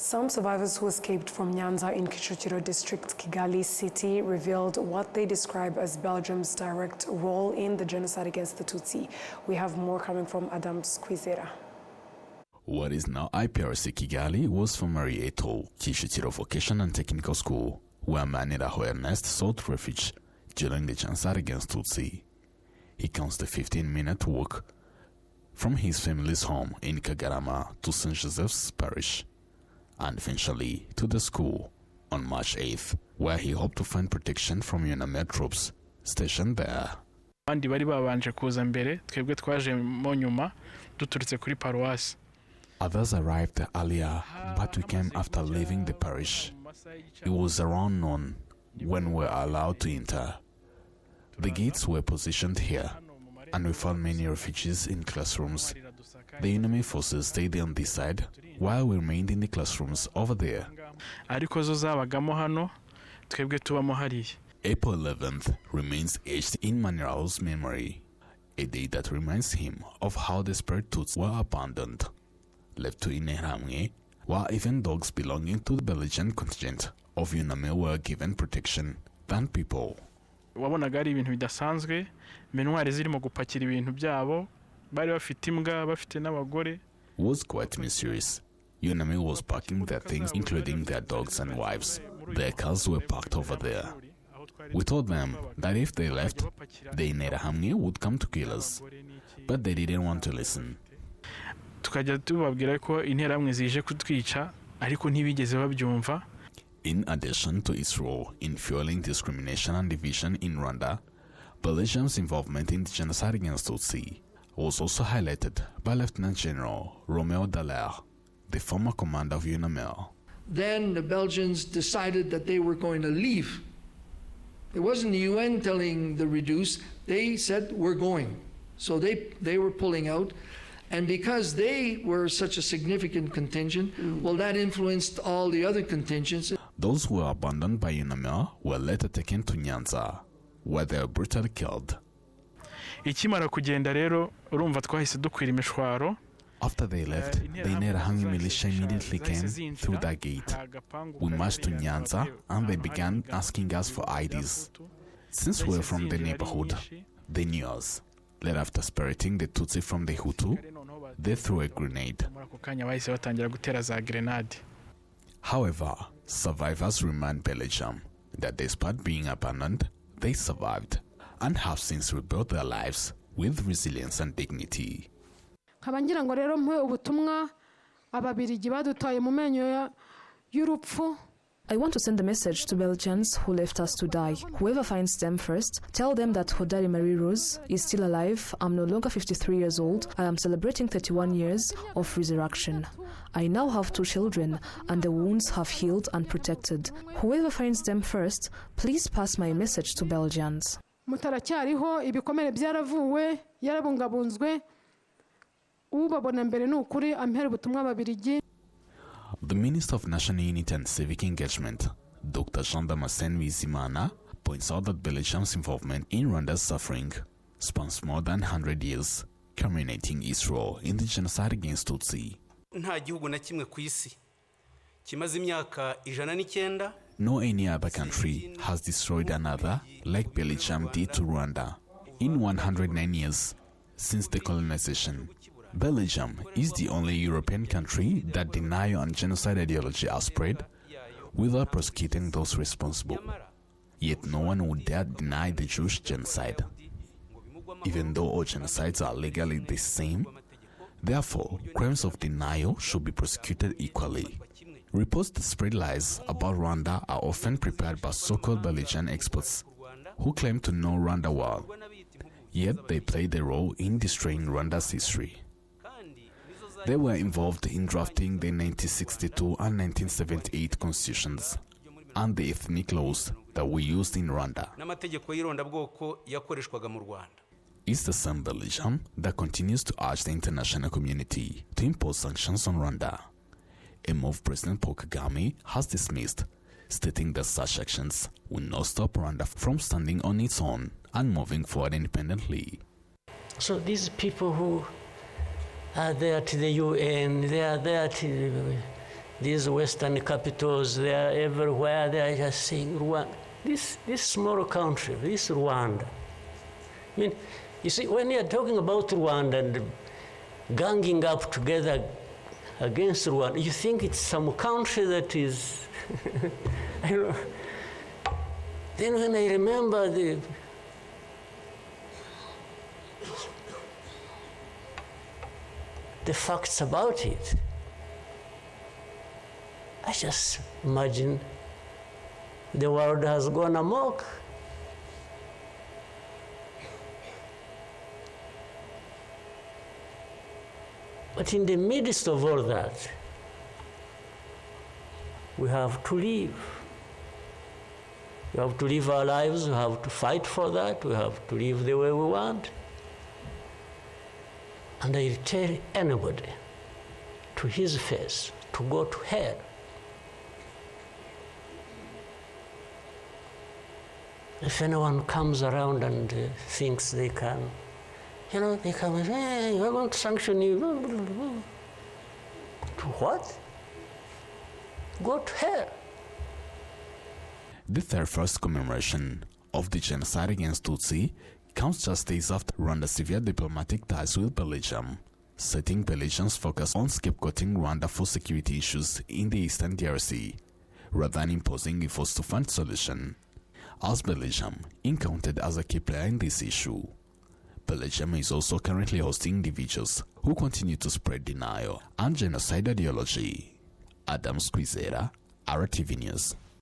Some survivors who escaped from Nyanza in Kicukiro district, Kigali city, revealed what they describe as Belgium's direct role in the genocide against the Tutsi. We have more coming from Adam Squizera. What is now IPRC Kigali was formerly Eto-Kicukiro Vocational and Technical School, where Maniraho Ernest sought refuge during the genocide against Tutsi. He counts the 15-minute walk from his family's home in Kagarama to St. Joseph's Parish, and eventually to the school on March 8th, where he hoped to find protection from UNAMIR troops stationed there. Abandi bari babanje kuza mbere, twebwe twaje mo nyuma duturutse kuri paruwasi. Others arrived earlier, but we came after leaving the parish. It was around noon when we were allowed to enter. The gates were positioned here, and we found many refugees in classrooms. The enemy forces stayed on this side, while we remained in the classrooms over there. Ariko zo zabagamo hano, twebwe tubamo hariya. April 11th remains etched in Maniraho's memory, a day that reminds him of how desperate Tutsi were abandoned, left to Interahamwe, while even dogs belonging to the Belgian contingent of UNAMIR were given protection than people. Wabonaga ari ibintu bidasanzwe, intwari zirimo gupakira ibintu byabo, bari bafite imbwa, bafite n'abagore. Was quite mysterious. UNAMIR was packing their things, including their dogs and wives. Their cars were parked over there. We told them that if they left, the Interahamwe would come to kill us, but they didn't want to listen. Tukajya tubabwira ko Interahamwe zije kutwica, ariko ntibigeze babyumva. In addition to its role in fueling discrimination and division in Rwanda, Belgium's involvement in the genocide against Tutsi was also highlighted by Lieutenant General Romeo Dallaire, the former commander of UNAMIR. Then the Belgians decided that they were going to leave. It wasn't the UN telling the reduce, they said we're going. So they were pulling out. And because they were such a significant contingent, well, that influenced all the other contingents. Those who were abandoned by UNAMIR were later taken to Nyanza, where they were brutally killed. Ikimara kugenda rero urumva twahise dukwira imishwaro. After they left, the Interahamwe militia immediately came through that gate. We marched to Nyanza and they began asking us for IDs. Since we were from the neighborhood, they knew us. Later, after separating the Tutsi from the Hutu, they threw a grenade. However, survivors remind Belgium that despite being abandoned, they survived and have since rebuilt their lives with resilience and dignity. Ngira ngo rero mwe ubutumwa ababirigi badutaye mu menyo y'urupfu. I want to send a message to Belgians who left us to die. Whoever finds them first, tell them that Hodari Marie Rose is still alive. I'm no longer 53 years old. I am celebrating 31 years of resurrection. I now have 2 children, and the wounds have healed and protected. Whoever finds them first, please pass my message to Belgians. Mutaracyariho ibikomere byaravuwe yarabungabunzwe ubabona mbere n'ukuri ampera ubutumwa babirigi. The Minister of National Unity and Civic Engagement, Dr. Jean Damascene Bizimana, points out that Belgium's involvement in Rwanda's suffering spans more than 100 years, culminating its role in the genocide against Tutsi. No any other country has destroyed another like Belgium did to Rwanda. In 109 years since the colonization, Belgium is the only European country that denial and genocide ideology are spread without prosecuting those responsible. Yet no one would dare deny the Jewish genocide. Even though all genocides are legally the same, therefore, crimes of denial should be prosecuted equally. Reports that spread lies about Rwanda are often prepared by so-called Belgian experts who claim to know Rwanda well. Yet they played a role in destroying Rwanda's history. They were involved in drafting the 1962 and 1978 constitutions and the ethnic laws that were used in Rwanda. It's the same Belgium that continues to urge the international community to impose sanctions on Rwanda, a move President Paul Kagame has dismissed, stating that such actions will not stop Rwanda from standing on its own and moving forward independently. So these people who are there to the UN, they are there to these Western capitals, they are everywhere. They are just saying, Rwanda. This small country, this Rwanda. I mean, you see, when you're talking about Rwanda and ganging up together against Rwanda, you think it's some country that is, I don't know. Then when I remember the facts about it, I just imagine the world has gone amok. But in the midst of all that, we have to live. We have to live our lives, we have to fight for that, we have to live the way we want. And I tell anybody to his face to go to hell. If anyone comes around and thinks they can, they come and say, hey, we're going to sanction you. To what? Go to hell. The 31st commemoration of the genocide against Tutsi comes just days after Rwanda's severe diplomatic ties with Belgium, setting Belgium's focus on scapegoating Rwanda for security issues in the eastern DRC, rather than imposing a forced-to-fund solution, as Belgium encountered as a key player in this issue. Belgium is also currently hosting individuals who continue to spread denial and genocide ideology. Adam Squizera, RwandaTV News.